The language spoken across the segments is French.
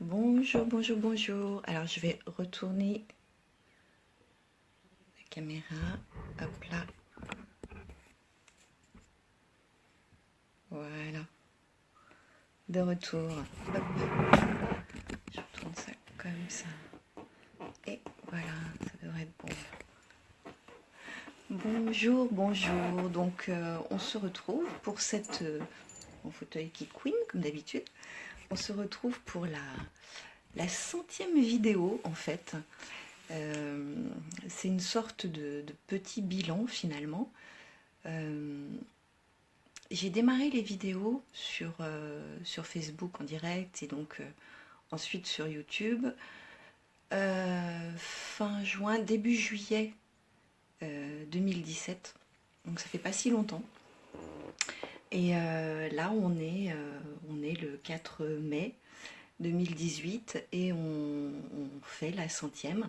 Bonjour, bonjour, bonjour. Alors, je vais retourner la caméra. Hop là. Voilà. De retour. Hop. Je retourne ça comme ça. Et voilà, ça devrait être bon. Bonjour, bonjour. Donc, on se retrouve pour cette... mon fauteuil qui queen, comme d'habitude. On se retrouve pour la 100e vidéo, en fait. C'est une sorte de petit bilan, finalement. J'ai démarré les vidéos sur Facebook en direct et donc ensuite sur YouTube fin juin, début juillet 2017. Donc ça fait pas si longtemps. Et là on est le 4 mai 2018 et on fait la 100e.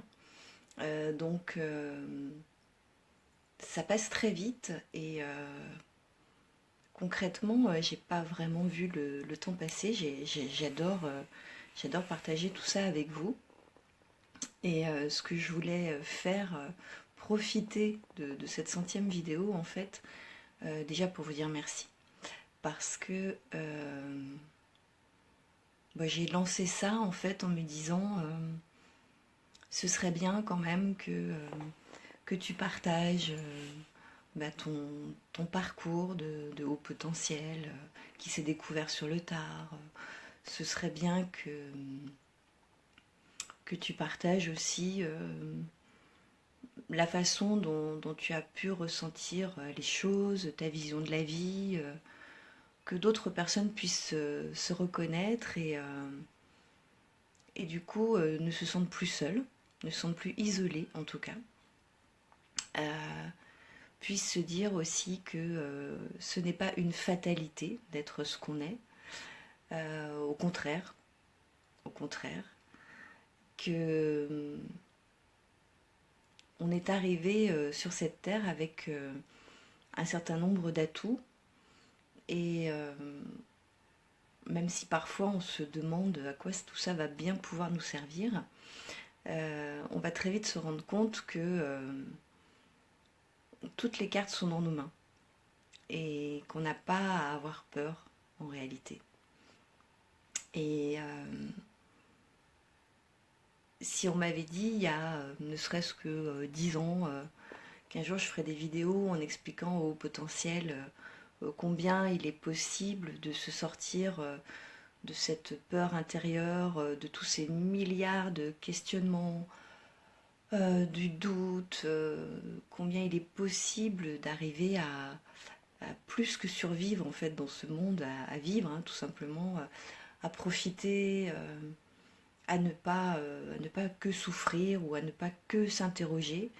Donc ça passe très vite et concrètement, j'ai pas vraiment vu le temps passer. J'adore partager tout ça avec vous. Et ce que je voulais faire, profiter de cette 100e vidéo, en fait, déjà pour vous dire merci. Parce que j'ai lancé ça, en fait, en me disant, ce serait bien quand même que tu partages ton parcours de haut potentiel qui s'est découvert sur le tard. Ce serait bien que tu partages aussi la façon dont tu as pu ressentir les choses, ta vision de la vie, que d'autres personnes puissent se reconnaître et du coup ne se sentent plus seules, ne se sentent plus isolées en tout cas. Puisse se dire aussi que ce n'est pas une fatalité d'être ce qu'on est, au contraire, que on est arrivé sur cette terre avec un certain nombre d'atouts et même si parfois on se demande à quoi tout ça va bien pouvoir nous servir, on va très vite se rendre compte que toutes les cartes sont dans nos mains et qu'on n'a pas à avoir peur en réalité. Et si on m'avait dit il y a ne serait-ce que 10 ans qu'un jour je ferais des vidéos en expliquant au potentiel combien il est possible de se sortir de cette peur intérieure, de tous ces milliards de questionnements, du doute, combien il est possible d'arriver à plus que survivre en fait dans ce monde, à vivre hein, tout simplement, à profiter, à ne pas que souffrir ou à ne pas que s'interroger.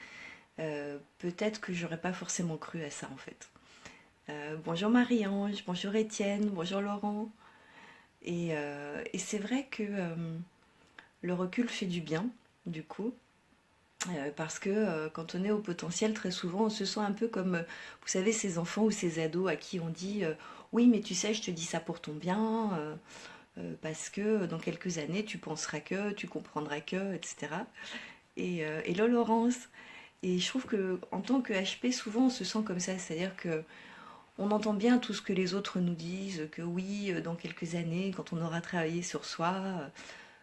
Peut-être que j'aurais pas forcément cru à ça en fait. Bonjour Marie-Ange, bonjour Étienne, bonjour Laurent. Et c'est vrai que le recul fait du bien du coup. Parce que quand on est au potentiel, très souvent, on se sent un peu comme, vous savez, ces enfants ou ces ados à qui on dit oui, mais tu sais, je te dis ça pour ton bien, parce que dans quelques années, tu penseras que, tu comprendras que, etc. Et là, Laurence, et je trouve que en tant que HP, souvent, on se sent comme ça, c'est-à-dire que on entend bien tout ce que les autres nous disent, que oui, dans quelques années, quand on aura travaillé sur soi,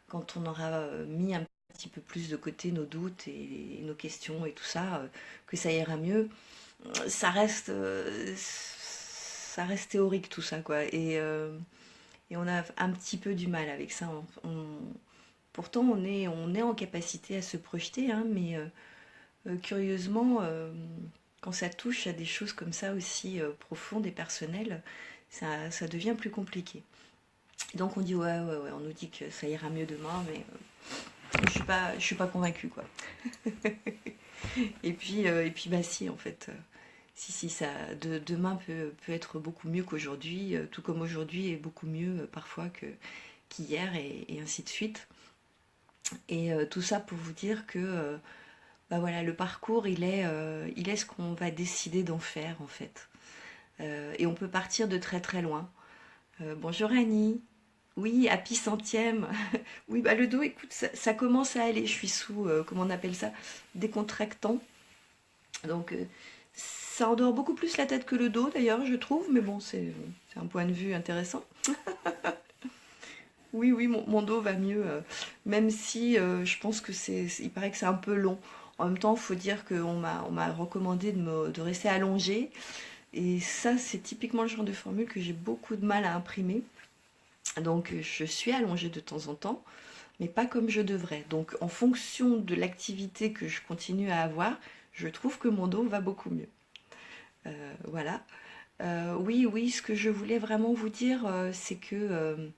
quand on aura mis un petit peu plus de côté nos doutes et nos questions et tout ça, que ça ira mieux. Ça reste théorique tout ça quoi. Et on a un petit peu du mal avec ça. Pourtant on est en capacité à se projeter, hein, mais curieusement, quand ça touche à des choses comme ça aussi profondes et personnelles, ça devient plus compliqué. Donc on dit ouais, on nous dit que ça ira mieux demain, mais je suis pas convaincue quoi. Et puis bah si en fait, si ça demain peut être beaucoup mieux qu'aujourd'hui, tout comme aujourd'hui est beaucoup mieux parfois qu'hier et ainsi de suite. Et tout ça pour vous dire que bah voilà, le parcours il est ce qu'on va décider d'en faire en fait. Et on peut partir de très très loin. Bonjour Annie. Oui, happy centième. Oui, bah le dos, écoute, ça commence à aller. Je suis sous, comment on appelle ça, décontractant. Donc, ça endort beaucoup plus la tête que le dos, d'ailleurs, je trouve. Mais bon, c'est un point de vue intéressant. Oui, oui, mon dos va mieux. Même si je pense que il paraît que c'est un peu long. En même temps, il faut dire qu'on m'a recommandé de rester allongé. Et ça, c'est typiquement le genre de formule que j'ai beaucoup de mal à imprimer. Donc, je suis allongée de temps en temps, mais pas comme je devrais. Donc, en fonction de l'activité que je continue à avoir, je trouve que mon dos va beaucoup mieux. Voilà. Oui, oui, ce que je voulais vraiment vous dire, c'est que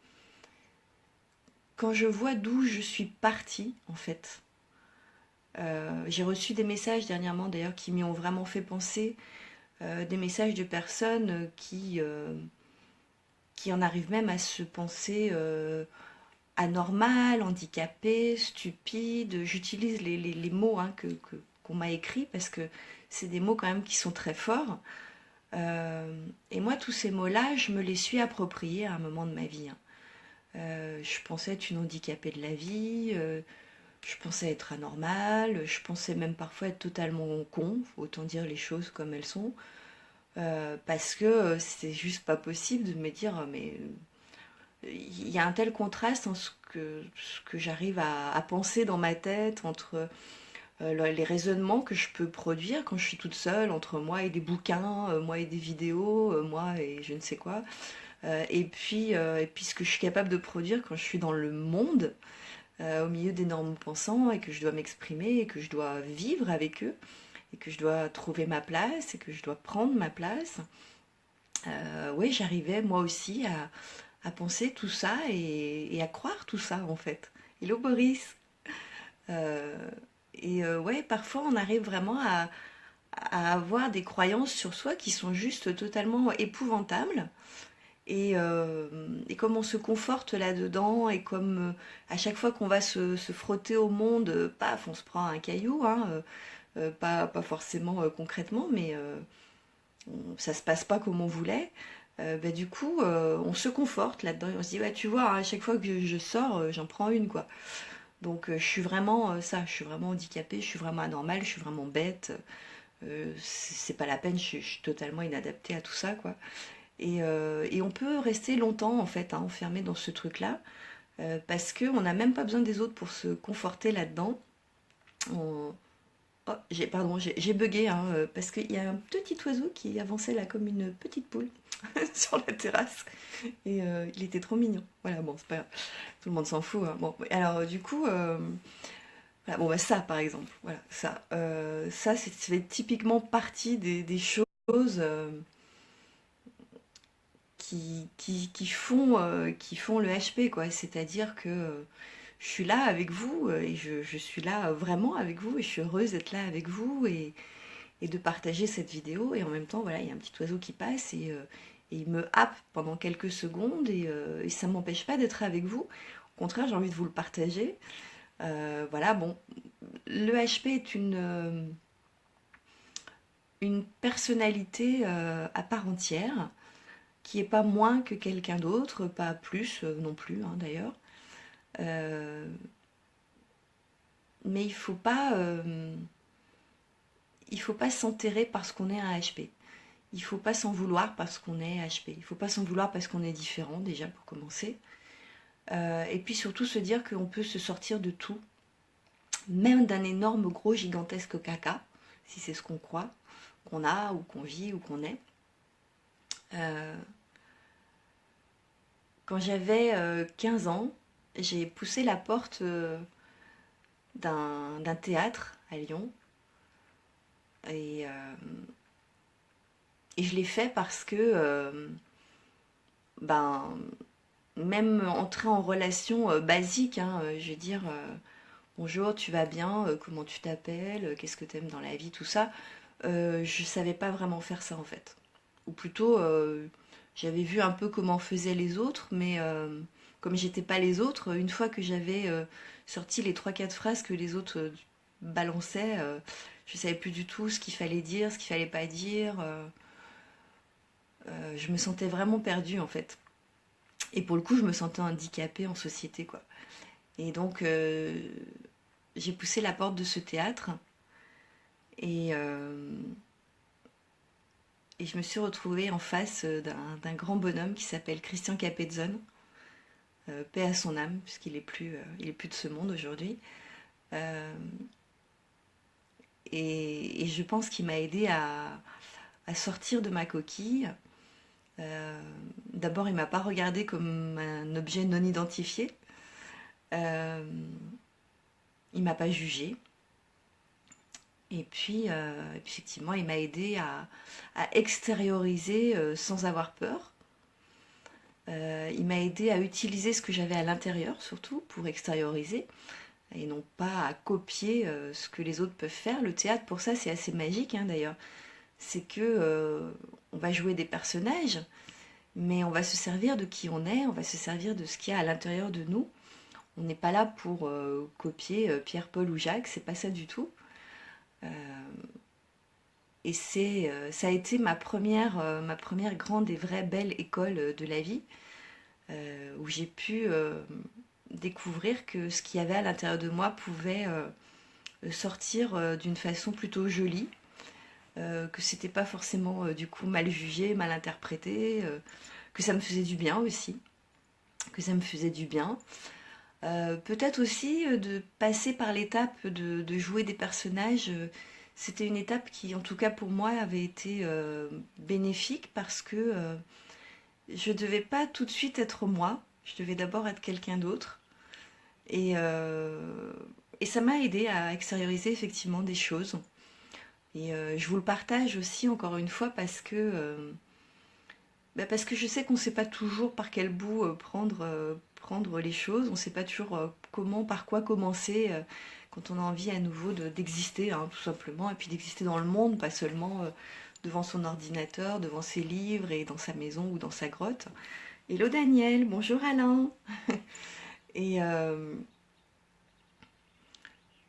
quand je vois d'où je suis partie, en fait, j'ai reçu des messages dernièrement d'ailleurs qui m'y ont vraiment fait penser, des messages de personnes qui en arrivent même à se penser anormales, handicapées, stupides. J'utilise les mots hein, qu'on m'a écrits parce que c'est des mots quand même qui sont très forts. Et moi, tous ces mots-là, je me les suis appropriés à un moment de ma vie, hein. Je pensais être une handicapée de la vie, je pensais être anormale, je pensais même parfois être totalement con, autant dire les choses comme elles sont, parce que c'est juste pas possible de me dire, mais il y a un tel contraste en ce que j'arrive à penser dans ma tête entre les raisonnements que je peux produire quand je suis toute seule, entre moi et des bouquins, moi et des vidéos, moi et je ne sais quoi, et puis ce que je suis capable de produire quand je suis dans le monde, au milieu d'énormes pensants, et que je dois m'exprimer, et que je dois vivre avec eux, et que je dois trouver ma place, et que je dois prendre ma place. Oui, j'arrivais moi aussi à penser tout ça et à croire tout ça en fait. Hello Boris. Euh, ouais, parfois on arrive vraiment à avoir des croyances sur soi qui sont juste totalement épouvantables. Et comme on se conforte là-dedans, et comme à chaque fois qu'on va se frotter au monde, paf, on se prend un caillou, hein, pas forcément concrètement, mais ça se passe pas comme on voulait. Bah, du coup, on se conforte là-dedans et on se dit, bah, tu vois, hein, à chaque fois que je sors, j'en prends une, quoi. Donc, je suis vraiment ça, je suis vraiment handicapée, je suis vraiment anormale, je suis vraiment bête. C'est pas la peine, je suis totalement inadaptée à tout ça, quoi. Et on peut rester longtemps, en fait, hein, enfermé dans ce truc-là, parce qu'on n'a même pas besoin des autres pour se conforter là-dedans. On, oh, pardon, j'ai bugué, hein, parce qu'il y a un petit oiseau qui avançait là comme une petite poule sur la terrasse. Et il était trop mignon. Voilà, bon, c'est pas grave. Tout le monde s'en fout, hein. Bon, alors du coup, voilà, bon, bah, ça par exemple, voilà, ça ça fait typiquement partie des choses qui font le HP, quoi. C'est-à-dire que je suis là avec vous, et je suis là vraiment avec vous, et je suis heureuse d'être là avec vous, et de partager cette vidéo. Et en même temps, voilà, il y a un petit oiseau qui passe, et il me happe pendant quelques secondes, et ça ne m'empêche pas d'être avec vous. Au contraire, j'ai envie de vous le partager. Voilà, bon, le HP est une personnalité à part entière, qui est pas moins que quelqu'un d'autre, pas plus non plus, hein, d'ailleurs. Euh, mais il faut pas s'enterrer parce qu'on est un HP. Il faut pas s'en vouloir parce qu'on est HP. Il faut pas s'en vouloir parce qu'on est différent, déjà, pour commencer. Et puis surtout se dire qu'on peut se sortir de tout, même d'un énorme, gros, gigantesque caca, si c'est ce qu'on croit, qu'on a, ou qu'on vit, ou qu'on est. Euh, Quand j'avais 15 ans, j'ai poussé la porte d'un théâtre à Lyon. Et, euh, et je l'ai fait parce que, ben, même entrer en relation basique, hein, je veux dire, bonjour, tu vas bien, comment tu t'appelles, qu'est-ce que tu aimes dans la vie, tout ça, je savais pas vraiment faire ça en fait. Ou plutôt, j'avais vu un peu comment faisaient les autres, mais comme j'étais pas les autres, une fois que j'avais sorti les trois quatre phrases que les autres balançaient, je savais plus du tout ce qu'il fallait dire, ce qu'il fallait pas dire. Je me sentais vraiment perdue en fait. Et pour le coup, je me sentais handicapée en société, quoi. Et donc, j'ai poussé la porte de ce théâtre et, euh, et je me suis retrouvée en face d'un grand bonhomme qui s'appelle Christian Capezzone, paix à son âme, puisqu'il est plus de ce monde aujourd'hui. Euh, et je pense qu'il m'a aidé à sortir de ma coquille. Euh, D'abord, il m'a pas regardé comme un objet non identifié. Euh, il m'a pas jugé. Et puis, effectivement, il m'a aidé à extérioriser sans avoir peur. Il m'a aidé à utiliser ce que j'avais à l'intérieur, surtout pour extérioriser, et non pas à copier ce que les autres peuvent faire. Le théâtre, pour ça, c'est assez magique, hein, d'ailleurs. C'est que on va jouer des personnages, mais on va se servir de qui on est, on va se servir de ce qu'il y a à l'intérieur de nous. On n'est pas là pour copier Pierre, Paul ou Jacques, c'est pas ça du tout. Euh, et ça a été ma première grande et vraie belle école de la vie, où j'ai pu découvrir que ce qu'il y avait à l'intérieur de moi pouvait sortir d'une façon plutôt jolie, que c'était pas forcément du coup mal jugé, mal interprété, que ça me faisait du bien aussi, que ça me faisait du bien. Peut-être aussi de passer par l'étape de jouer des personnages. C'était une étape qui, en tout cas pour moi, avait été bénéfique parce que je ne devais pas tout de suite être moi. Je devais d'abord être quelqu'un d'autre. Et, euh, et ça m'a aidé à extérioriser effectivement des choses. Et je vous le partage aussi encore une fois parce que je sais qu'on ne sait pas toujours par quel bout prendre les choses, on ne sait pas toujours comment, par quoi commencer quand on a envie à nouveau d'exister, hein, tout simplement, et puis d'exister dans le monde, pas seulement devant son ordinateur, devant ses livres et dans sa maison ou dans sa grotte. Hello Daniel, bonjour Alain. Et, euh,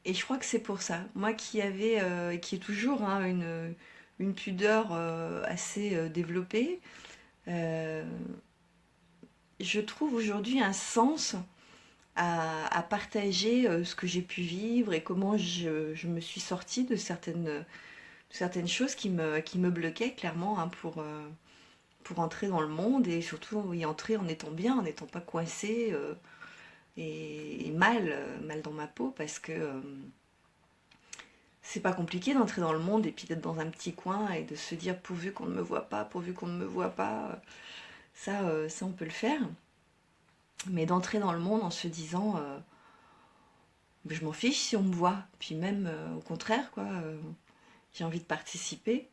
et je crois que c'est pour ça. Moi qui ai toujours hein, une pudeur assez développée, euh, je trouve aujourd'hui un sens à partager ce que j'ai pu vivre et comment je me suis sortie de certaines choses qui me bloquaient clairement hein, pour entrer dans le monde et surtout y entrer en étant bien, en n'étant pas coincée et mal dans ma peau parce que c'est pas compliqué d'entrer dans le monde et puis d'être dans un petit coin et de se dire pourvu qu'on ne me voit pas, pourvu qu'on ne me voit pas, ça on peut le faire. Mais d'entrer dans le monde en se disant je m'en fiche si on me voit, puis même au contraire quoi, j'ai envie de participer.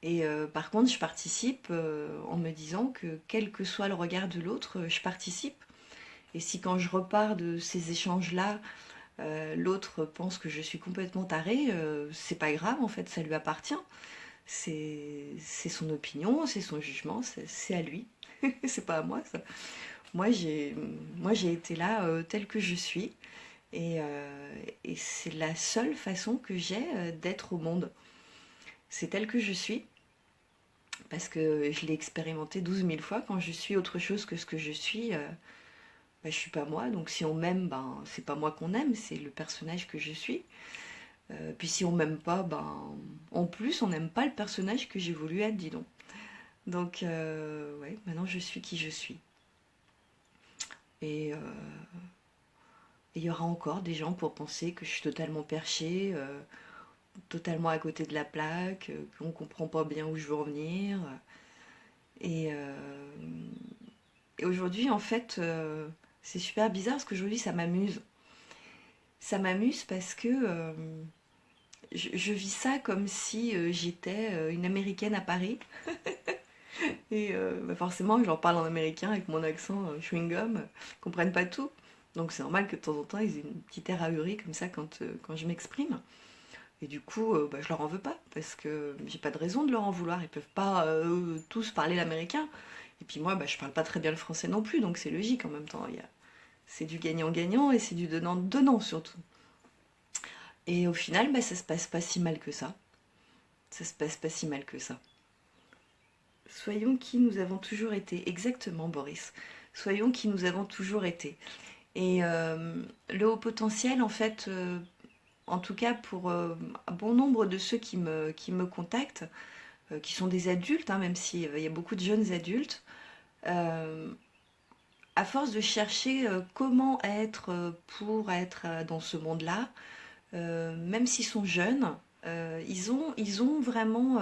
Et par contre je participe en me disant que quel que soit le regard de l'autre, je participe. Et si quand je repars de ces échanges-là, l'autre pense que je suis complètement tarée, c'est pas grave en fait, ça lui appartient. C'est son opinion, c'est son jugement, c'est à lui. C'est pas à moi ça. Moi j'ai, moi j'ai été là telle que je suis et c'est la seule façon que j'ai d'être au monde. C'est telle que je suis parce que je l'ai expérimenté 12 000 fois. Quand je suis autre chose que ce que je suis, bah, je suis pas moi. Donc si on m'aime, ben c'est pas moi qu'on aime, c'est le personnage que je suis. Puis si on m'aime pas, ben en plus on n'aime pas le personnage que j'ai voulu être, dis donc. Donc ouais, maintenant je suis qui je suis. Et il y aura encore des gens pour penser que je suis totalement perchée, totalement à côté de la plaque, qu'on comprend pas bien où je veux en venir. Et, euh, et aujourd'hui, en fait, c'est super bizarre parce qu'aujourd'hui, ça m'amuse. Ça m'amuse parce que je vis ça comme si j'étais une Américaine à Paris. Et bah forcément, je leur parle en américain avec mon accent chewing-gum, ils comprennent pas tout. Donc c'est normal que de temps en temps, ils aient une petite air ahuri comme ça quand je m'exprime. Et du coup, bah, je leur en veux pas, parce que j'ai pas de raison de leur en vouloir. Ils peuvent pas tous parler l'américain. Et puis moi, bah, je parle pas très bien le français non plus, donc c'est logique en même temps. C'est du gagnant-gagnant et c'est du donnant-donnant surtout. Et au final, bah, ça se passe pas si mal que ça. Ça se passe pas si mal que ça. Soyons qui nous avons toujours été. Exactement, Boris. Soyons qui nous avons toujours été. Et le haut potentiel, en fait, en tout cas pour un bon nombre de ceux qui me contactent, qui sont des adultes, hein, même s'il y a beaucoup de jeunes adultes, euh, à force de chercher comment être pour être dans ce monde-là, même s'ils sont jeunes, ils ont vraiment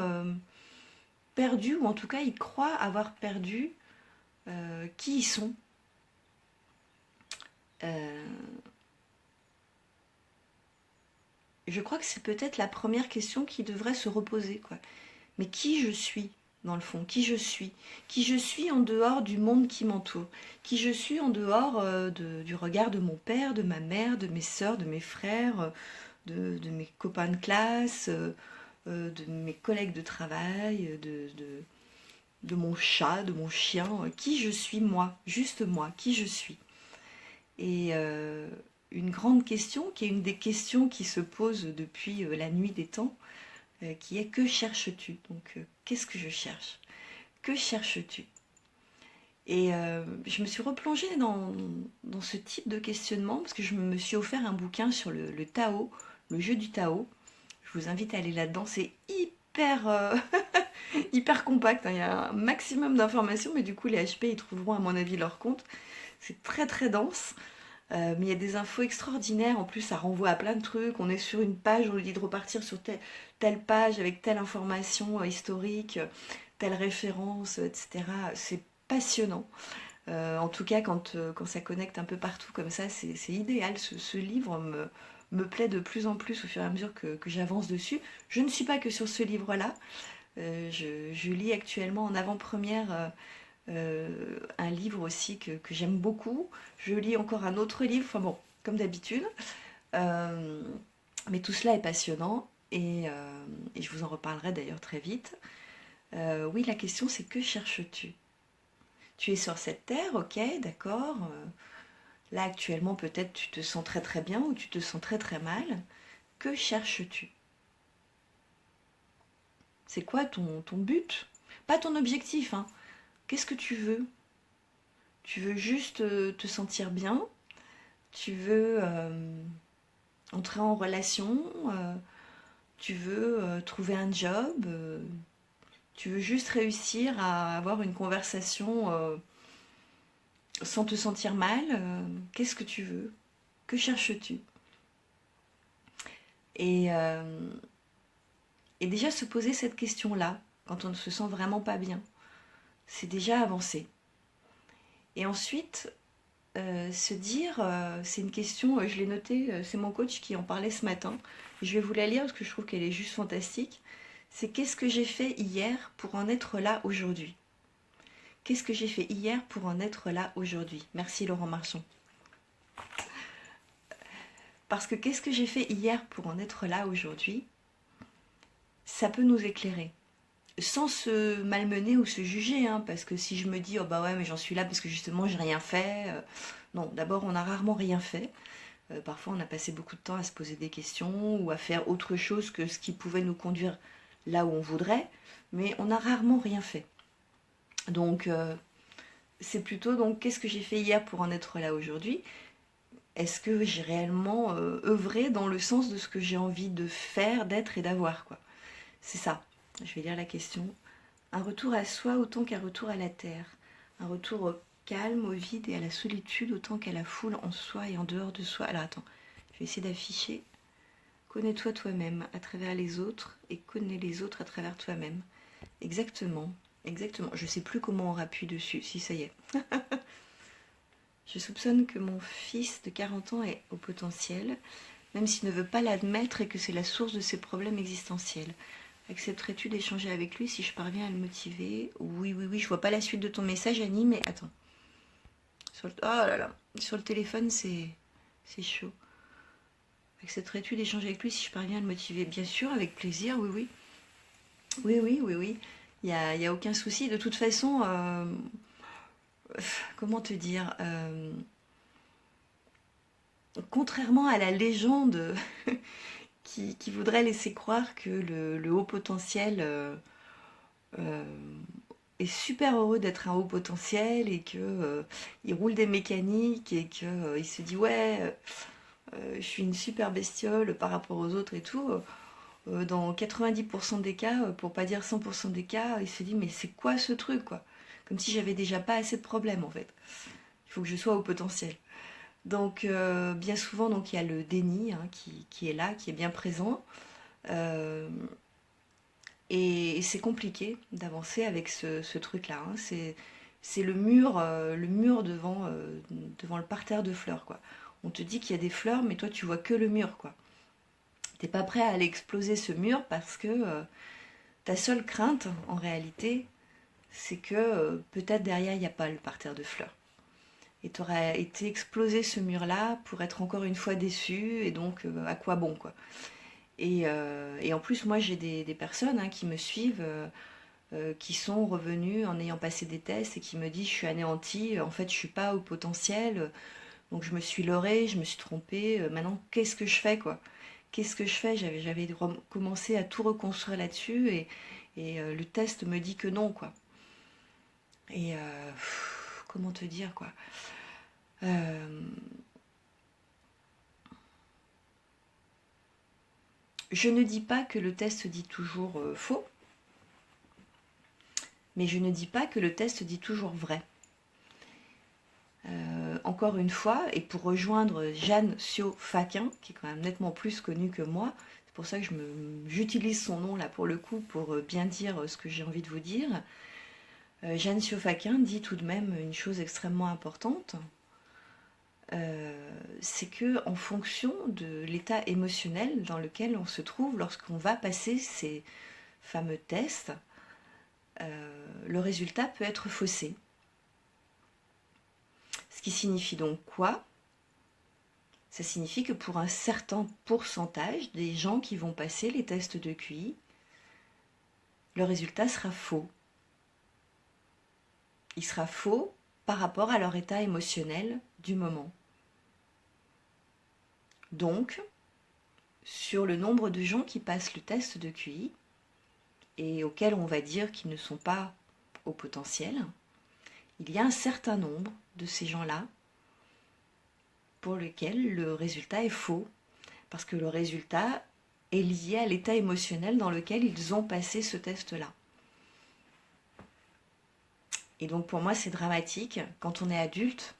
perdu, ou en tout cas ils croient avoir perdu qui ils sont. Euh, je crois que c'est peut-être la première question qui devrait se reposer, quoi. Mais qui je suis, dans le fond, qui je suis en dehors du monde qui m'entoure, qui je suis en dehors du regard de mon père, de ma mère, de mes sœurs, de mes frères, de mes copains de classe, de mes collègues de travail, de mon chat, de mon chien, qui je suis moi, juste moi, qui je suis. Et une grande question, qui est une des questions qui se pose depuis la nuit des temps, qui est que cherches-tu? Donc, qu'est-ce que je cherche? Que cherches-tu? Et je me suis replongée dans ce type de questionnement parce que je me suis offert un bouquin sur le Tao, le jeu du Tao. Je vous invite à aller là-dedans. C'est hyper, hyper compact, hein. Il y a un maximum d'informations, mais du coup, les HP, ils trouveront à mon avis leur compte. C'est très très dense. Mais il y a des infos extraordinaires. En plus, ça renvoie à plein de trucs. On est sur une page, on nous dit de repartir sur telle page avec telle information historique, telle référence, etc. C'est passionnant. En tout cas, quand ça connecte un peu partout comme ça, c'est idéal. Ce livre me plaît de plus en plus au fur et à mesure que j'avance dessus. Je ne suis pas que sur ce livre-là. Je lis actuellement en avant-première un livre aussi que j'aime beaucoup. Je lis encore un autre livre, enfin bon, comme d'habitude. Euh, mais tout cela est passionnant et je vous en reparlerai d'ailleurs très vite. Oui, la question c'est que cherches-tu? Tu es sur cette terre, ok, d'accord. Là actuellement peut-être tu te sens très très bien ou tu te sens très très mal. Que cherches-tu? C'est quoi ton but? Pas ton objectif, hein. Qu'est-ce que tu veux? Tu veux juste te sentir bien? Tu veux entrer en relation? Tu veux trouver un job? Tu veux juste réussir à avoir une conversation sans te sentir mal? Qu'est-ce que tu veux? Que cherches-tu? et, euh, et déjà se poser cette question-là, quand on ne se sent vraiment pas bien, c'est déjà avancer. Et ensuite, se dire, c'est une question, je l'ai notée, c'est mon coach qui en parlait ce matin. Je vais vous la lire parce que je trouve qu'elle est juste fantastique. C'est qu'est-ce que j'ai fait hier pour en être là aujourd'hui? Qu'est-ce que j'ai fait hier pour en être là aujourd'hui? Merci Laurent Marchand. Parce que qu'est-ce que j'ai fait hier pour en être là aujourd'hui? Ça peut nous éclairer. Sans se malmener ou se juger, hein, parce que si je me dis, oh bah ouais, mais j'en suis là parce que justement j'ai rien fait. Non, d'abord, on n'a rarement rien fait. Parfois, on a passé beaucoup de temps à se poser des questions ou à faire autre chose que ce qui pouvait nous conduire là où on voudrait, mais on n'a rarement rien fait. Donc, c'est plutôt donc qu'est-ce que j'ai fait hier pour en être là aujourd'hui? Est-ce que j'ai réellement œuvré dans le sens de ce que j'ai envie de faire, d'être et d'avoir, quoi? C'est ça. Je vais lire la question. Un retour à soi autant qu'un retour à la terre. Un retour au calme, au vide et à la solitude autant qu'à la foule en soi et en dehors de soi. Alors attends, je vais essayer d'afficher. Connais-toi toi-même à travers les autres et connais les autres à travers toi-même. Exactement, exactement. Je sais plus comment on rappuie dessus. Si, ça y est. Je soupçonne que mon fils de 40 ans est au potentiel, même s'il ne veut pas l'admettre et que c'est la source de ses problèmes existentiels. Accepterais-tu d'échanger avec lui si je parviens à le motiver? Oui, oui, oui, je vois pas la suite de ton message, Annie, mais attends. Oh là là, sur le téléphone, c'est chaud. Accepterais-tu d'échanger avec lui si je parviens à le motiver? Bien sûr, avec plaisir, oui, oui. Oui, oui, oui, oui. Il y a aucun souci. De toute façon, comment te dire contrairement à la légende qui voudrait laisser croire que le haut potentiel euh, est super heureux d'être un haut potentiel et que il roule des mécaniques et que il se dit ouais, je suis une super bestiole par rapport aux autres et tout. Dans 90% des cas, pour pas dire 100% des cas, il se dit mais c'est quoi ce truc quoi? Comme si j'avais déjà pas assez de problèmes en fait. Il faut que je sois au potentiel. Donc bien souvent donc il y a le déni hein, qui est là, qui est bien présent. Euh, et c'est compliqué d'avancer avec ce truc-là. Hein. C'est le mur devant le parterre de fleurs, quoi. On te dit qu'il y a des fleurs, mais toi tu vois que le mur, quoi. T'es pas prêt à aller exploser ce mur parce que ta seule crainte, en réalité, c'est que peut-être derrière il n'y a pas le parterre de fleurs. Et tu aurais été exploser ce mur-là pour être encore une fois déçu, et donc à quoi bon, quoi. Et en plus, moi, j'ai des personnes hein, qui me suivent, qui sont revenues en ayant passé des tests et qui me disent je suis anéantie, en fait, je suis pas au potentiel, donc je me suis leurrée, je me suis trompée, maintenant, qu'est-ce que je fais, quoi? Qu'est-ce que je fais? J'avais commencé à tout reconstruire là-dessus et le test me dit que non, quoi. Et comment te dire, quoi? Euh, je ne dis pas que le test dit toujours faux, mais je ne dis pas que le test dit toujours vrai. Encore une fois, et pour rejoindre Jeanne Sio-Faquin, qui est quand même nettement plus connue que moi, c'est pour ça que j'utilise son nom là pour le coup, pour bien dire ce que j'ai envie de vous dire. Jeanne Sio-Faquin dit tout de même une chose extrêmement importante, c'est que en fonction de l'état émotionnel dans lequel on se trouve lorsqu'on va passer ces fameux tests, le résultat peut être faussé. Ce qui signifie donc quoi? Ça signifie que pour un certain pourcentage des gens qui vont passer les tests de QI, le résultat sera faux. Il sera faux par rapport à leur état émotionnel du moment. Donc, sur le nombre de gens qui passent le test de QI, et auxquels on va dire qu'ils ne sont pas au potentiel, il y a un certain nombre de ces gens-là pour lesquels le résultat est faux, parce que le résultat est lié à l'état émotionnel dans lequel ils ont passé ce test-là. Et donc pour moi c'est dramatique, quand on est adulte,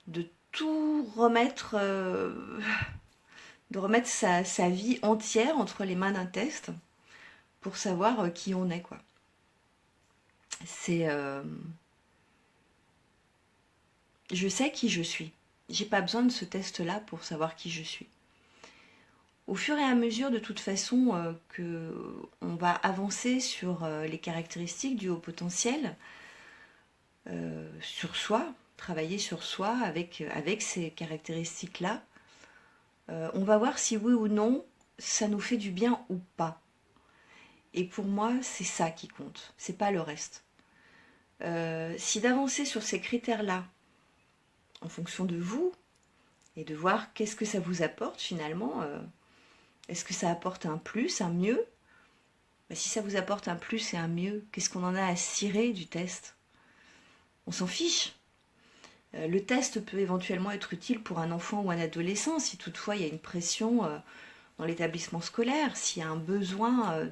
de tout remettre, de remettre sa vie entière entre les mains d'un test pour savoir qui on est, quoi. C'est... Je sais qui je suis. J'ai pas besoin de ce test-là pour savoir qui je suis. Au fur et à mesure, de toute façon, que on va avancer sur les caractéristiques du haut potentiel, sur soi, travailler sur soi avec ces caractéristiques-là, on va voir si oui ou non ça nous fait du bien ou pas. Et pour moi, c'est ça qui compte, c'est pas le reste. Si d'avancer sur ces critères-là, en fonction de vous, et de voir qu'est-ce que ça vous apporte finalement, est-ce que ça apporte un plus, un mieux? Si ça vous apporte un plus et un mieux, qu'est-ce qu'on en a à cirer du test? On s'en fiche. Le test peut éventuellement être utile pour un enfant ou un adolescent, si toutefois il y a une pression dans l'établissement scolaire, s'il y a un besoin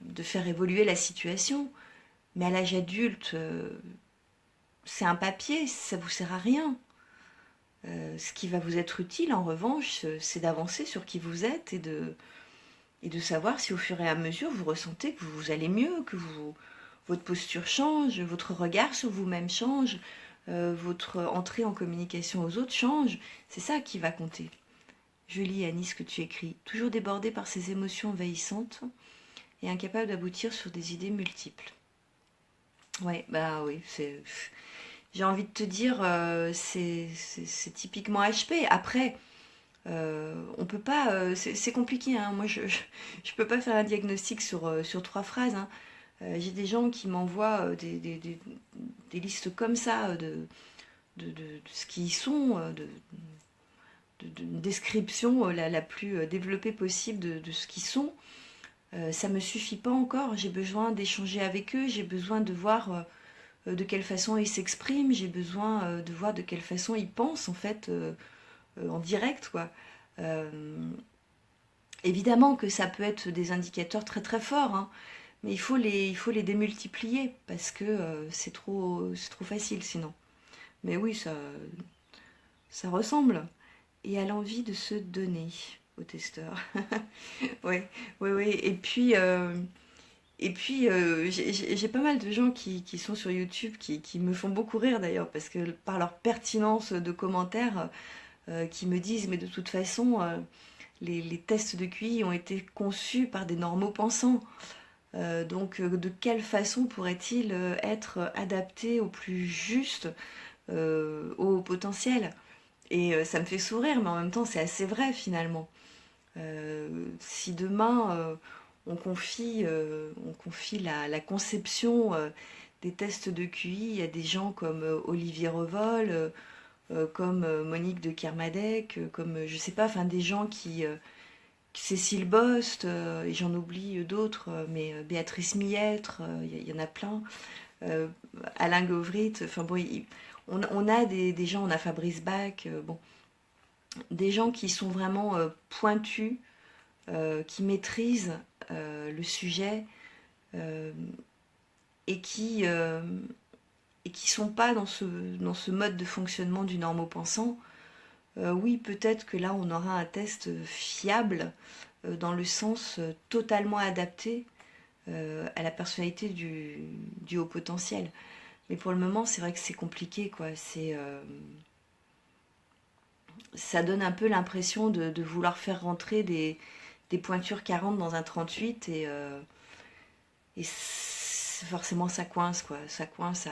de faire évoluer la situation. Mais à l'âge adulte, c'est un papier, ça ne vous sert à rien. Ce qui va vous être utile, en revanche, c'est d'avancer sur qui vous êtes et de savoir si au fur et à mesure vous ressentez que vous allez mieux, que votre posture change, votre regard sur vous-même change, votre entrée en communication aux autres change. C'est ça qui va compter. Je lis, Annie, ce que tu écris. Toujours débordée par ces émotions envahissantes et incapable d'aboutir sur des idées multiples. Ouais, bah oui, c'est... J'ai envie de te dire, c'est typiquement HP. Après, on peut pas, c'est compliqué. Hein. Moi, je peux pas faire un diagnostic sur 3 phrases. Hein. J'ai des gens qui m'envoient des listes comme ça de ce qu'ils sont, de description la plus développée possible de ce qu'ils sont. ça me suffit pas encore. J'ai besoin d'échanger avec eux, j'ai besoin de voir de quelle façon ils s'expriment, j'ai besoin de voir de quelle façon ils pensent en fait en direct, quoi. Euh, Évidemment que ça peut être des indicateurs très très forts, hein, mais il faut les démultiplier parce que c'est trop facile sinon. Mais oui, ça ressemble. Et à l'envie de se donner au testeur. Oui, oui, oui. Et puis j'ai pas mal de gens qui sont sur YouTube qui me font beaucoup rire d'ailleurs, parce que par leur pertinence de commentaires, qui me disent, mais de toute façon, les tests de QI ont été conçus par des normaux pensants. Donc de quelle façon pourrait-il être adapté au plus juste au potentiel? Et ça me fait sourire, mais en même temps c'est assez vrai finalement. Si demain on confie la conception des tests de QI à des gens comme Olivier Revol, comme Monique de Kermadec, comme je sais pas, enfin des gens Cécile Bost, et j'en oublie d'autres, mais Béatrice Millettre, il y en a plein, euh, Alain Govrit, enfin bon, on a des gens, on a Fabrice Bach, bon, des gens qui sont vraiment pointus, qui maîtrisent le sujet euh, et qui sont pas dans ce mode de fonctionnement du normopensant. Oui, peut-être que là, on aura un test fiable dans le sens totalement adapté à la personnalité du haut potentiel. Mais pour le moment, c'est vrai que c'est compliqué, quoi. Ça donne un peu l'impression de vouloir faire rentrer des pointures 40 dans un 38 et forcément ça coince, quoi. Ça coince.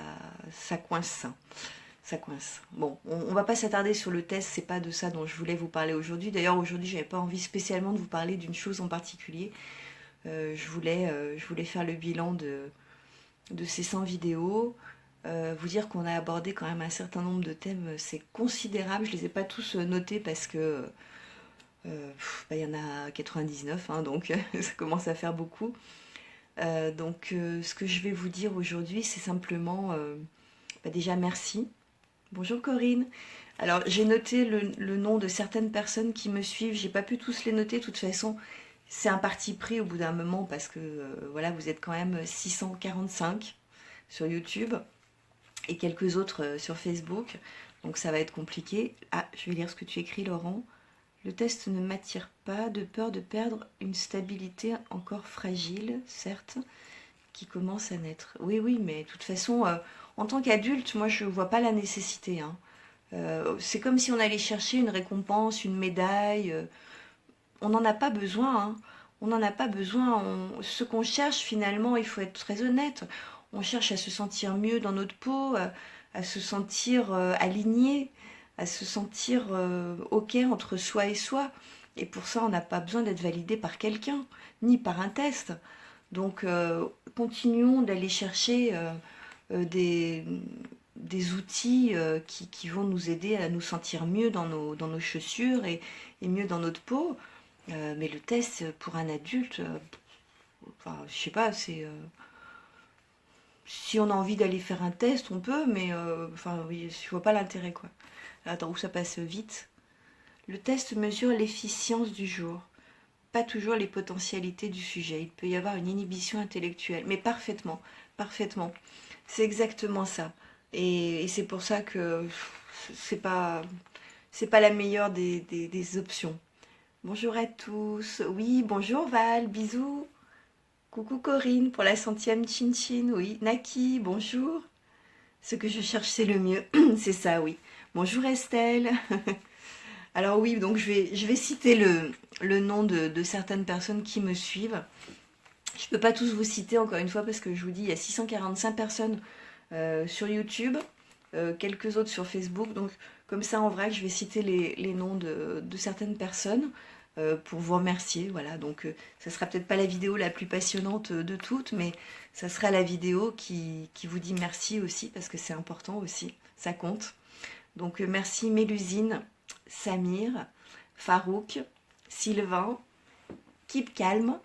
Ça coince. Bon, on va pas s'attarder sur le test, c'est pas de ça dont je voulais vous parler aujourd'hui. D'ailleurs, aujourd'hui, j'avais pas envie spécialement de vous parler d'une chose en particulier. Je voulais faire le bilan de ces 100 vidéos, vous dire qu'on a abordé quand même un certain nombre de thèmes, c'est considérable. Je les ai pas tous notés parce que bah, y en a 99, hein, donc ça commence à faire beaucoup. Ce que je vais vous dire aujourd'hui, c'est simplement bah, déjà merci. Bonjour Corinne. Alors j'ai noté le nom de certaines personnes qui me suivent. J'ai pas pu tous les noter. De toute façon, c'est un parti pris au bout d'un moment parce que voilà, vous êtes quand même 645 sur YouTube et quelques autres sur Facebook. Donc ça va être compliqué. Ah, je vais lire ce que tu écris, Laurent. Le test ne m'attire pas, de peur de perdre une stabilité encore fragile, certes, qui commence à naître. Oui, oui, mais de toute façon, en tant qu'adulte, moi je vois pas la nécessité, hein. C'est comme si on allait chercher une récompense, une médaille. On n'en a pas besoin, hein. On n'en a pas besoin. Ce qu'on cherche finalement, il faut être très honnête. On cherche à se sentir mieux dans notre peau, à se sentir aligné, à se sentir ok entre soi et soi. Et pour ça, on n'a pas besoin d'être validé par quelqu'un, ni par un test. Donc, continuons d'aller chercher des outils qui vont nous aider à nous sentir mieux dans nos chaussures et mieux dans notre peau. Mais le test pour un adulte, enfin, je sais pas, si on a envie d'aller faire un test, on peut, mais enfin, oui, je vois pas l'intérêt, quoi. Attends, où ça passe vite. Le test mesure l'efficience du jour, pas toujours les potentialités du sujet. Il peut y avoir une inhibition intellectuelle, mais parfaitement, parfaitement. C'est exactement ça. Et c'est pour ça que c'est pas, c'est pas la meilleure des options. Bonjour à tous. Oui, bonjour Val, bisous. Coucou Corinne pour la 100e chin chin. Oui, Naki, bonjour. Ce que je cherche, c'est le mieux. C'est ça, oui. Bonjour Estelle. Alors oui, donc je vais citer le nom de certaines personnes qui me suivent. Je ne peux pas tous vous citer encore une fois parce que je vous dis, il y a 645 personnes sur YouTube, quelques autres sur Facebook. Donc comme ça, en vrai, je vais citer les noms de certaines personnes pour vous remercier. Voilà, donc ça sera peut-être pas la vidéo la plus passionnante de toutes, mais ça sera la vidéo qui vous dit merci aussi parce que c'est important aussi, ça compte. Donc merci Mélusine, Samir, Farouk, Sylvain, Keep Calm,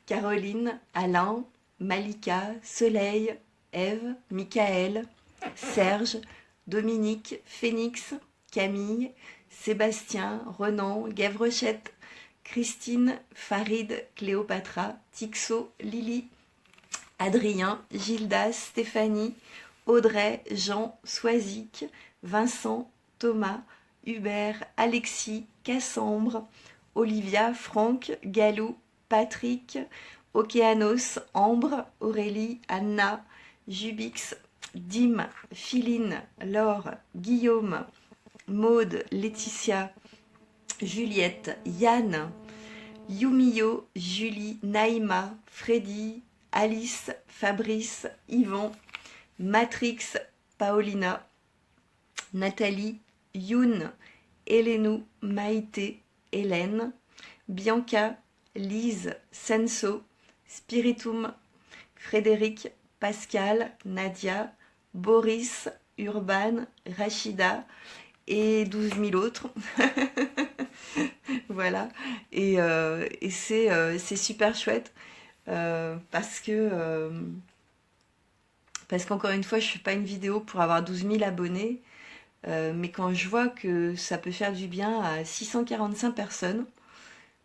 Caroline, Alain, Malika, Soleil, Ève, Michael, Serge, Dominique, Phénix, Camille, Sébastien, Renan, Gavrochette, Christine, Farid, Cléopatra, Tixo, Lily, Adrien, Gildas, Stéphanie, Audrey, Jean, Soisic, Vincent, Thomas, Hubert, Alexis, Cassandre, Olivia, Franck, Galou, Patrick, Océanos, Ambre, Aurélie, Anna, Jubix, Dim, Philine, Laure, Guillaume, Maude, Laetitia, Juliette, Yann, Yumio, Julie, Naïma, Freddy, Alice, Fabrice, Yvan, Matrix, Paolina, Nathalie, Youn, Hélénou, Maïté, Hélène, Bianca, Lise, Senso, Spiritum, Frédéric, Pascal, Nadia, Boris, Urban, Rachida et 12 000 autres. Voilà, et c'est super chouette parce qu'encore une fois, je ne fais pas une vidéo pour avoir 12 000 abonnés, mais quand je vois que ça peut faire du bien à 645 personnes,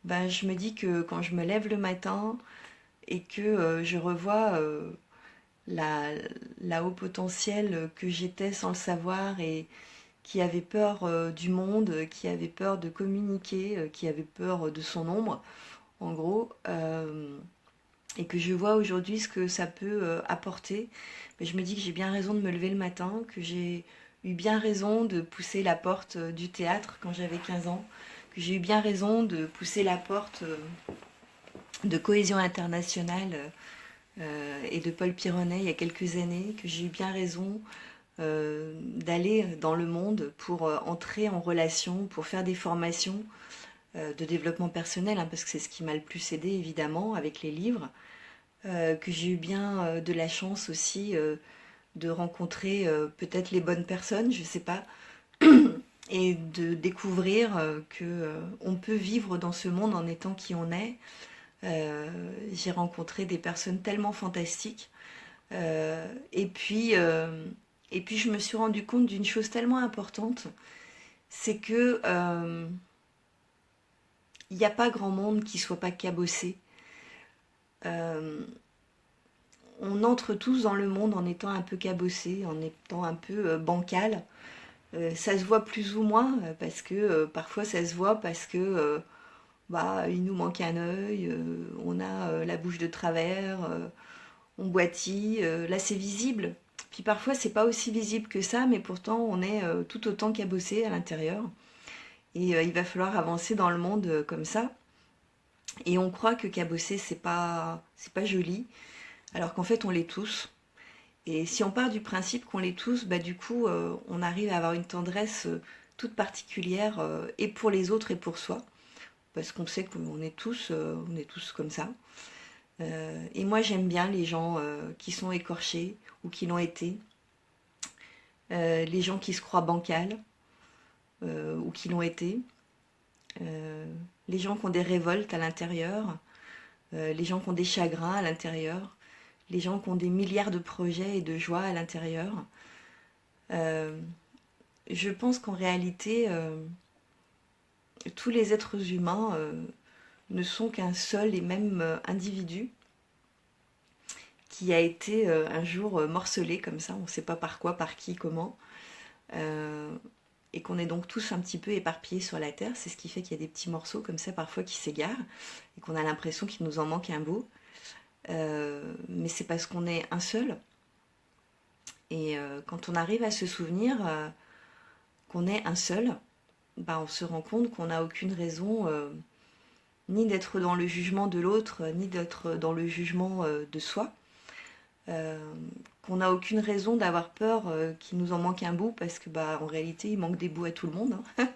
ben, je me dis que quand je me lève le matin et que je revois la haut potentiel que j'étais sans le savoir et qui avait peur du monde, qui avait peur de communiquer, qui avait peur de son ombre, en gros, et que je vois aujourd'hui ce que ça peut apporter, mais je me dis que j'ai bien raison de me lever le matin, que j'ai eu bien raison de pousser la porte du théâtre quand j'avais 15 ans, que j'ai eu bien raison de pousser la porte de Cohésion Internationale et de Paul Pironnet il y a quelques années, que j'ai eu bien raison d'aller dans le monde pour entrer en relation, pour faire des formations de développement personnel, hein, parce que c'est ce qui m'a le plus aidé évidemment avec les livres, que j'ai eu bien de la chance aussi de rencontrer peut-être les bonnes personnes, je sais pas, et de découvrir que on peut vivre dans ce monde en étant qui on est. J'ai rencontré des personnes tellement fantastiques, et puis je me suis rendu compte d'une chose tellement importante, c'est que il n'y a pas grand monde qui soit pas cabossé. On entre tous dans le monde en étant un peu cabossé, en étant un peu bancal. Ça se voit plus ou moins, parce que parfois ça se voit parce que bah, il nous manque un œil, on a la bouche de travers, on boitille, là c'est visible. Puis parfois c'est pas aussi visible que ça, mais pourtant on est tout autant cabossé à l'intérieur. Et il va falloir avancer dans le monde comme ça. Et on croit que cabosser c'est pas joli, alors qu'en fait on l'est tous. Et si on part du principe qu'on l'est tous, bah du coup on arrive à avoir une tendresse toute particulière et pour les autres et pour soi, parce qu'on sait qu'on est tous comme ça. Et moi j'aime bien les gens qui sont écorchés ou qui l'ont été, les gens qui se croient bancals ou qui l'ont été, les gens qui ont des révoltes à l'intérieur, les gens qui ont des chagrins à l'intérieur, les gens qui ont des milliards de projets et de joie à l'intérieur. Je pense qu'en réalité, tous les êtres humains ne sont qu'un seul et même individu qui a été un jour morcelé comme ça, on ne sait pas par quoi, par qui, comment, et qu'on est donc tous un petit peu éparpillés sur la Terre. C'est ce qui fait qu'il y a des petits morceaux comme ça parfois qui s'égarent, et qu'on a l'impression qu'il nous en manque un bout. Mais c'est parce qu'on est un seul. Et quand on arrive à se souvenir qu'on est un seul, bah, on se rend compte qu'on n'a aucune raison ni d'être dans le jugement de l'autre, ni d'être dans le jugement de soi. Qu'on n'a aucune raison d'avoir peur qu'il nous en manque un bout, parce que bah, en réalité il manque des bouts à tout le monde, hein.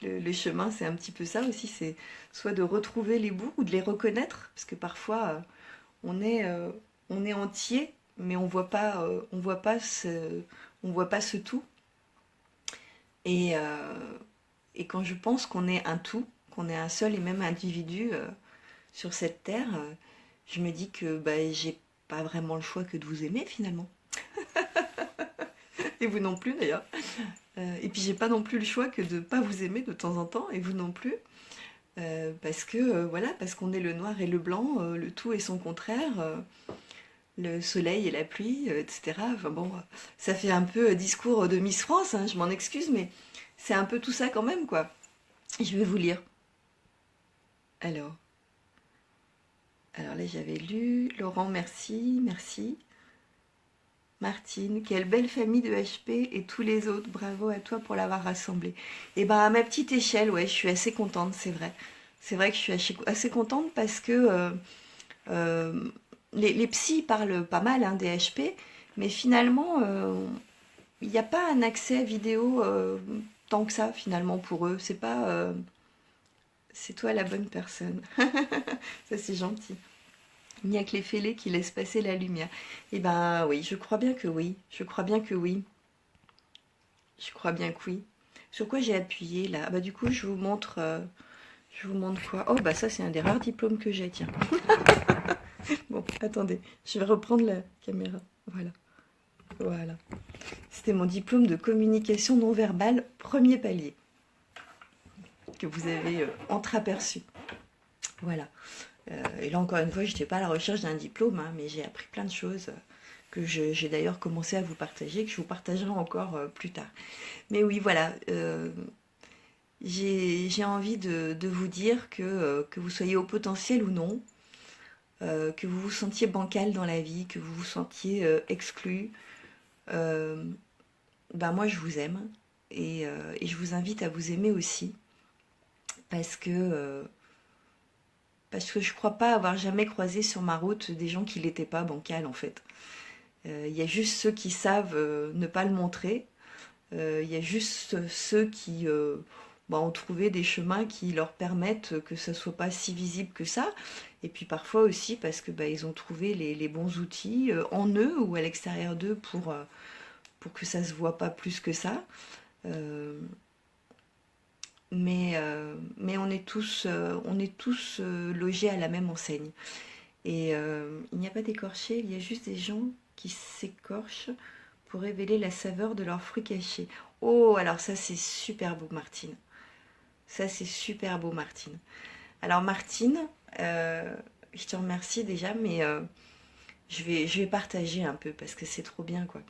Le chemin c'est un petit peu ça aussi, c'est soit de retrouver les bouts ou de les reconnaître, parce que parfois on est entier mais on voit pas ce tout, et quand je pense qu'on est un tout, qu'on est un seul et même individu, sur cette terre, je me dis que bah, j'ai pas vraiment le choix que de vous aimer finalement. Et vous non plus d'ailleurs. Et puis j'ai pas non plus le choix que de pas vous aimer de temps en temps, et vous non plus. Parce que voilà, parce qu'on est le noir et le blanc, le tout et son contraire, le soleil et la pluie, etc. Enfin bon, ça fait un peu discours de Miss France, hein, je m'en excuse, mais c'est un peu tout ça quand même, quoi. Je vais vous lire. Alors, alors là j'avais lu, Laurent, merci, merci. Martine, quelle belle famille de HP et tous les autres, bravo à toi pour l'avoir rassemblé. Et ben à ma petite échelle, ouais, je suis assez contente, c'est vrai. C'est vrai que je suis assez contente parce que euh, les psys parlent pas mal hein, des HP, mais finalement, il n'y a pas un accès vidéo tant que ça finalement pour eux. C'est pas, c'est toi la bonne personne. Ça c'est gentil. Il n'y a que les fêlés qui laissent passer la lumière. Eh ben oui, je crois bien que oui. Je crois bien que oui. Je crois bien que oui. Sur quoi j'ai appuyé là? Ah bah du coup je vous montre quoi? Oh bah ça c'est un des rares diplômes que j'ai, tiens. Bon, attendez, je vais reprendre la caméra. Voilà, voilà. C'était mon diplôme de communication non verbale, premier palier, que vous avez entreaperçu. Voilà. Et là encore une fois, je n'étais pas à la recherche d'un diplôme, hein, mais j'ai appris plein de choses que j'ai d'ailleurs commencé à vous partager, que je vous partagerai encore plus tard. Mais oui, voilà, j'ai envie de vous dire que vous soyez au potentiel ou non, que vous vous sentiez bancal dans la vie, que vous vous sentiez exclu, ben moi je vous aime et je vous invite à vous aimer aussi parce que je crois pas avoir jamais croisé sur ma route des gens qui l'étaient pas bancal en fait. Il y a juste ceux qui savent ne pas le montrer. Il y a juste ceux qui ont trouvé des chemins qui leur permettent que ça soit pas si visible que ça. Et puis parfois aussi parce que ils ont trouvé les bons outils en eux ou à l'extérieur d'eux pour que ça se voit pas plus que ça. Euh, mais on est tous logés à la même enseigne. Et il n'y a pas d'écorché, il y a juste des gens qui s'écorchent pour révéler la saveur de leurs fruits cachés. Oh, alors ça c'est super beau, Martine. Ça c'est super beau, Martine. Alors Martine, je te remercie déjà, mais je vais partager un peu parce que c'est trop bien, quoi.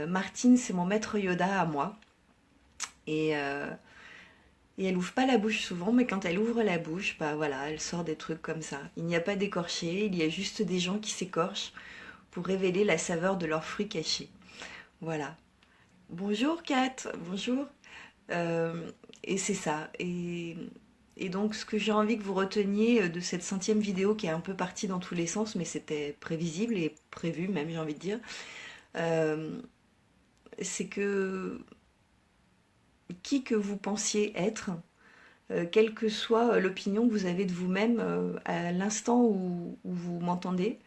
Martine, c'est mon maître Yoda à moi. Et, euh, et elle ouvre pas la bouche souvent, mais quand elle ouvre la bouche, bah voilà, elle sort des trucs comme ça. Il n'y a pas d'écorché, il y a juste des gens qui s'écorchent pour révéler la saveur de leurs fruits cachés. Voilà. Bonjour Kat, bonjour. Et c'est ça. Et donc ce que j'ai envie que vous reteniez de cette 5e vidéo qui est un peu partie dans tous les sens, mais c'était prévisible et prévu même, j'ai envie de dire, euh, c'est que qui que vous pensiez être, quelle que soit l'opinion que vous avez de vous-même à l'instant où vous m'entendez,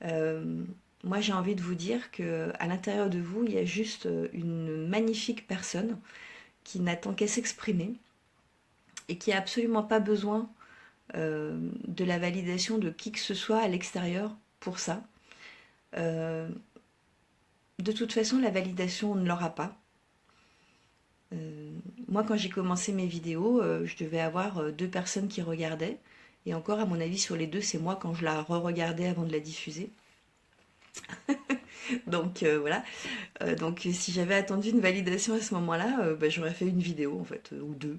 euh, moi j'ai envie de vous dire que à l'intérieur de vous, il y a juste une magnifique personne qui n'attend qu'à s'exprimer et qui a absolument pas besoin de la validation de qui que ce soit à l'extérieur pour ça. Euh, de toute façon, la validation, on ne l'aura pas. Moi, quand j'ai commencé mes vidéos, je devais avoir 2 personnes qui regardaient. Et encore, à mon avis, sur les 2, c'est moi quand je la re-regardais avant de la diffuser. Donc voilà. Donc si j'avais attendu une validation à ce moment-là, j'aurais fait une vidéo en fait, ou 2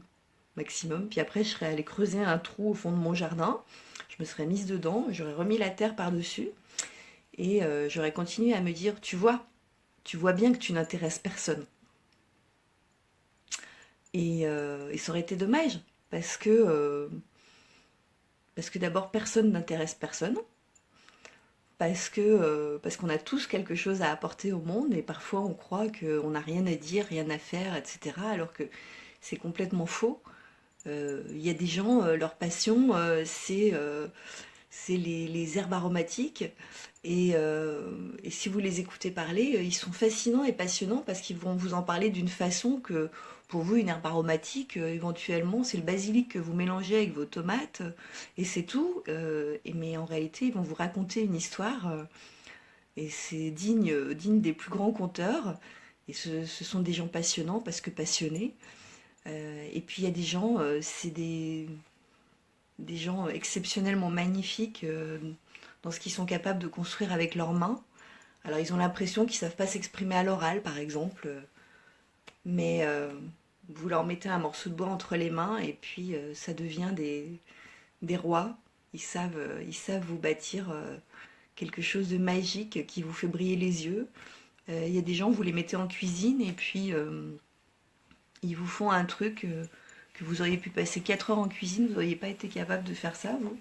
maximum. Puis après, je serais allée creuser un trou au fond de mon jardin. Je me serais mise dedans, j'aurais remis la terre par-dessus. Et j'aurais continué à me dire, tu vois bien que tu n'intéresses personne. Et ça aurait été dommage, parce que d'abord, personne n'intéresse personne, parce qu'on a tous quelque chose à apporter au monde, et parfois on croit qu'on n'a rien à dire, rien à faire, etc., alors que c'est complètement faux. Il y a des gens, leur passion, c'est les herbes aromatiques, Et si vous les écoutez parler, ils sont fascinants et passionnants parce qu'ils vont vous en parler d'une façon que, pour vous, une herbe aromatique, éventuellement, c'est le basilic que vous mélangez avec vos tomates, et c'est tout. Mais en réalité, ils vont vous raconter une histoire, et c'est digne des plus grands conteurs. Et ce sont des gens passionnants parce que passionnés. Et puis il y a des gens, c'est des gens exceptionnellement magnifiques dans ce qu'ils sont capables de construire avec leurs mains. Alors ils ont l'impression qu'ils ne savent pas s'exprimer à l'oral, par exemple, mais vous leur mettez un morceau de bois entre les mains et puis ça devient des rois. Ils savent vous bâtir quelque chose de magique qui vous fait briller les yeux. Il y a des gens, vous les mettez en cuisine et puis ils vous font un truc que vous auriez pu passer 4 heures en cuisine, vous n'auriez pas été capable de faire ça, vous.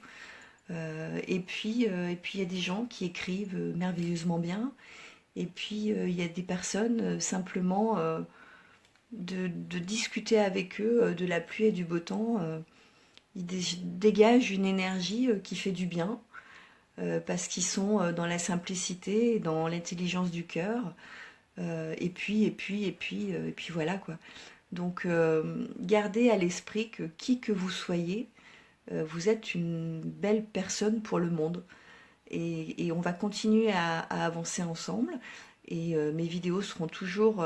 Et puis il y a des gens qui écrivent merveilleusement bien. Et puis il y a des personnes simplement de discuter avec eux de la pluie et du beau temps. Ils dégagent une énergie qui fait du bien parce qu'ils sont dans la simplicité, dans l'intelligence du cœur. Et puis voilà quoi. Donc gardez à l'esprit que qui que vous soyez, vous êtes une belle personne pour le monde. Et on va continuer à avancer ensemble. Et mes vidéos seront toujours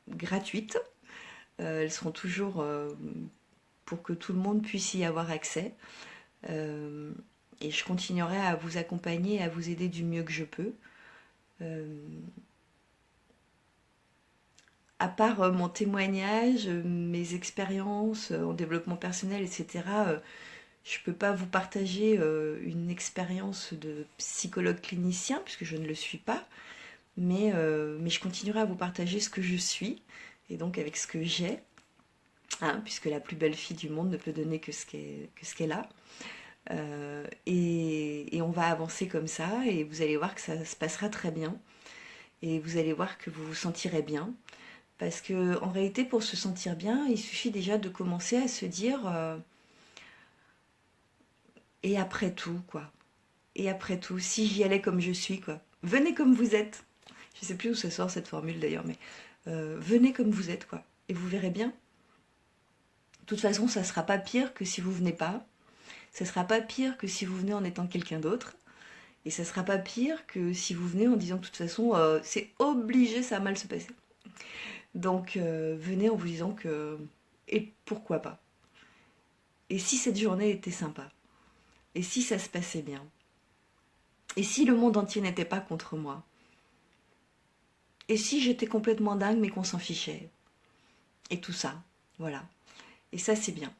gratuites. Elles seront toujours pour que tout le monde puisse y avoir accès. Et je continuerai à vous accompagner, à vous aider du mieux que je peux. À part mon témoignage, mes expériences en développement personnel, etc., je ne peux pas vous partager une expérience de psychologue clinicien, puisque je ne le suis pas, mais je continuerai à vous partager ce que je suis, et donc avec ce que j'ai, hein, puisque la plus belle fille du monde ne peut donner que ce qu'elle a. Et on va avancer comme ça, et vous allez voir que ça se passera très bien, et vous allez voir que vous vous sentirez bien. Parce que en réalité, pour se sentir bien, il suffit déjà de commencer à se dire et après tout, quoi. Et après tout, si j'y allais comme je suis, quoi. Venez comme vous êtes. Je sais plus où ça sort cette formule d'ailleurs, mais venez comme vous êtes, quoi. Et vous verrez bien. De toute façon, ça sera pas pire que si vous venez pas. Ça sera pas pire que si vous venez en étant quelqu'un d'autre. Et ça sera pas pire que si vous venez en disant de toute façon, c'est obligé, ça va mal se passer. Donc venez en vous disant que et pourquoi pas. Et si cette journée était sympa. Et si ça se passait bien. Et si le monde entier n'était pas contre moi. Et si j'étais complètement dingue mais qu'on s'en fichait. Et tout ça, voilà. Et ça c'est bien.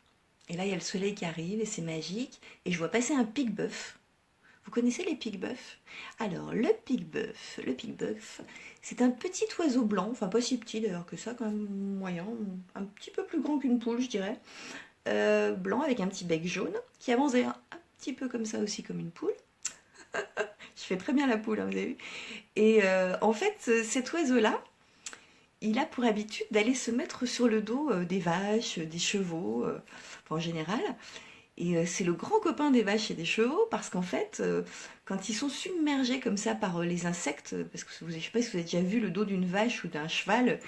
Et là il y a le soleil qui arrive et c'est magique. Et je vois passer un pique-bœuf. Vous connaissez les pique-bœufs? Alors le pique-bœuf, c'est un petit oiseau blanc, enfin pas si petit d'ailleurs que ça, quand même moyen, un petit peu plus grand qu'une poule je dirais. Blanc avec un petit bec jaune, qui avance d'ailleurs un petit peu comme ça aussi comme une poule. Je fais très bien la poule, hein, vous avez vu. Et en fait, cet oiseau-là, il a pour habitude d'aller se mettre sur le dos des vaches, des chevaux, enfin, en général. Et c'est le grand copain des vaches et des chevaux parce qu'en fait, quand ils sont submergés comme ça par les insectes, parce que je ne sais pas si vous avez déjà vu le dos d'une vache ou d'un cheval,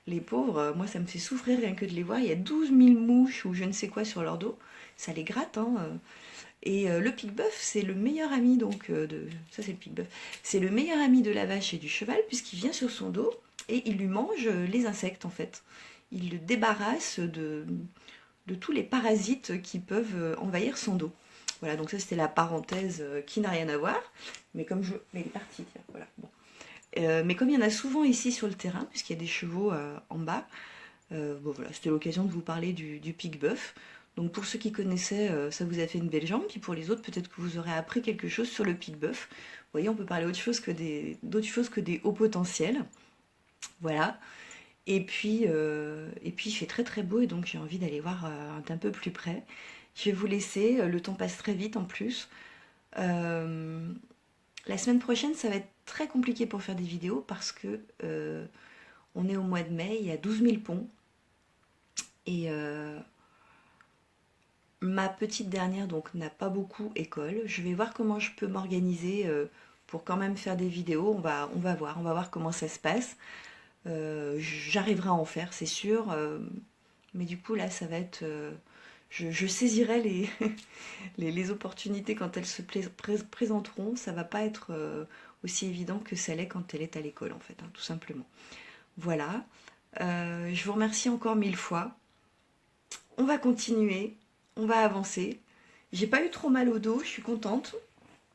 les pauvres, moi ça me fait souffrir rien que de les voir. Il y a 12 000 mouches ou je ne sais quoi sur leur dos, ça les gratte, hein. Et le pique-bœuf, c'est le meilleur ami donc ça c'est le pique-bœuf, c'est le meilleur ami de la vache et du cheval puisqu'il vient sur son dos et il lui mange les insectes en fait. Il le débarrasse de tous les parasites qui peuvent envahir son dos. Voilà, donc ça c'était la parenthèse qui n'a rien à voir, mais comme je... Mais il est parti, tiens, voilà. Bon. Mais comme il y en a souvent ici sur le terrain, puisqu'il y a des chevaux en bas, bon voilà, c'était l'occasion de vous parler du pique-bœuf. Donc pour ceux qui connaissaient, ça vous a fait une belle jambe, puis pour les autres, peut-être que vous aurez appris quelque chose sur le pique-bœuf. Vous voyez, on peut parler d'autre chose que des hauts potentiels. Voilà. Et puis il fait très très beau et donc j'ai envie d'aller voir d'un peu plus près. Je vais vous laisser, le temps passe très vite en plus. Euh, la semaine prochaine, ça va être très compliqué pour faire des vidéos parce que on est au mois de mai, il y a 12 000 ponts. Et ma petite dernière donc n'a pas beaucoup école. Je vais voir comment je peux m'organiser pour quand même faire des vidéos. On va voir comment ça se passe. J'arriverai à en faire, c'est sûr. Mais du coup, là, ça va être... je saisirai les opportunités quand elles se présenteront. Ça va pas être aussi évident que ça l'est quand elle est à l'école, en fait, hein, tout simplement. Voilà. Je vous remercie encore 1000 fois. On va continuer, on va avancer. J'ai pas eu trop mal au dos, je suis contente.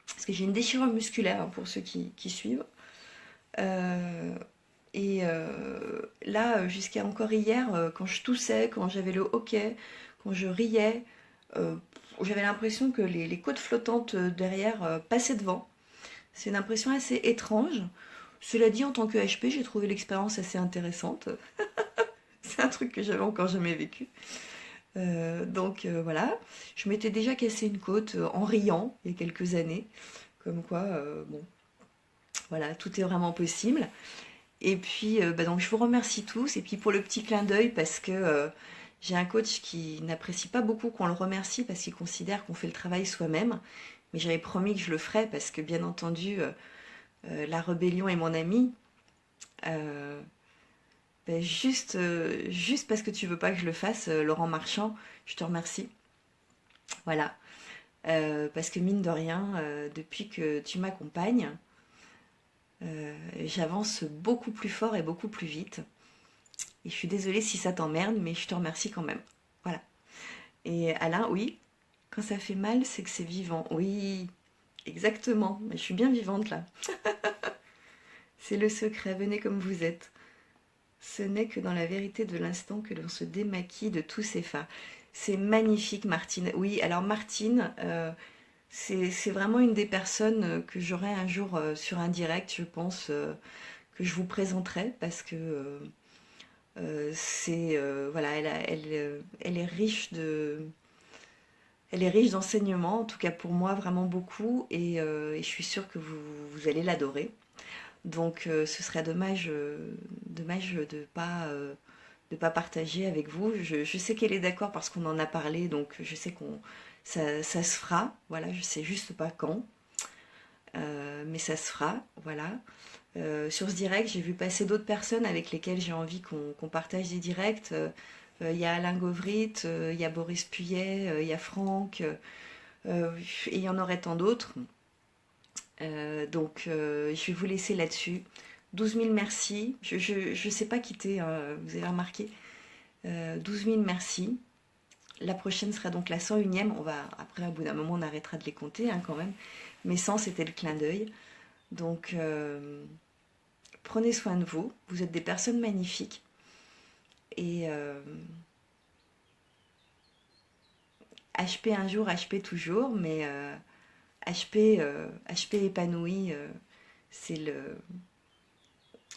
Parce que j'ai une déchirure musculaire, hein, pour ceux qui suivent. Euh, Là, jusqu'à encore hier, quand je toussais, quand j'avais le hoquet, quand je riais, euh, j'avais l'impression que les côtes flottantes derrière passaient devant. C'est une impression assez étrange. Cela dit, en tant que HP, j'ai trouvé l'expérience assez intéressante. C'est un truc que j'avais encore jamais vécu. Voilà, je m'étais déjà cassé une côte en riant il y a quelques années. Comme quoi, bon, voilà, tout est vraiment possible. Et puis, donc je vous remercie tous. Et puis pour le petit clin d'œil, parce que j'ai un coach qui n'apprécie pas beaucoup qu'on le remercie parce qu'il considère qu'on fait le travail soi-même. Mais j'avais promis que je le ferais parce que bien entendu, la rébellion est mon amie. Euh, juste parce que tu veux pas que je le fasse, Laurent Marchand, je te remercie. Voilà. Parce que mine de rien, depuis que tu m'accompagnes, j'avance beaucoup plus fort et beaucoup plus vite. Et je suis désolée si ça t'emmerde, mais je te remercie quand même. Voilà. Et Alain, oui, quand ça fait mal, c'est que c'est vivant. Oui, exactement. Mais je suis bien vivante là. C'est le secret, venez comme vous êtes. Ce n'est que dans la vérité de l'instant que l'on se démaquille de tous ces fards. C'est magnifique, Martine. Oui, alors Martine, c'est vraiment une des personnes que j'aurai un jour sur un direct, je pense, que je vous présenterai parce que voilà, elle est riche elle est riche d'enseignements, en tout cas pour moi vraiment beaucoup, et je suis sûre que vous allez l'adorer. Donc ce serait dommage de pas partager avec vous. Je sais qu'elle est d'accord parce qu'on en a parlé, donc je sais qu'on ça se fera. Voilà, je sais juste pas quand, mais ça se fera. Voilà. Sur ce direct, j'ai vu passer d'autres personnes avec lesquelles j'ai envie qu'on partage des directs. Il y a Alain Gauvrit, il y a Boris Puyet, il y a Franck, et il y en aurait tant d'autres. Je vais vous laisser là-dessus. 12 000 merci. Je sais pas quitter, hein, vous avez remarqué. 12 000 merci. La prochaine sera donc la 101e. Après, au bout d'un moment, on arrêtera de les compter, hein, quand même. Mais 100, c'était le clin d'œil. Donc, prenez soin de vous. Vous êtes des personnes magnifiques. Et HP un jour, HP toujours. Mais HP épanoui, c'est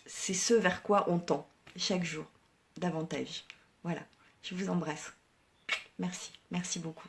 c'est ce vers quoi on tend chaque jour, davantage. Voilà, je vous embrasse. Merci, merci beaucoup.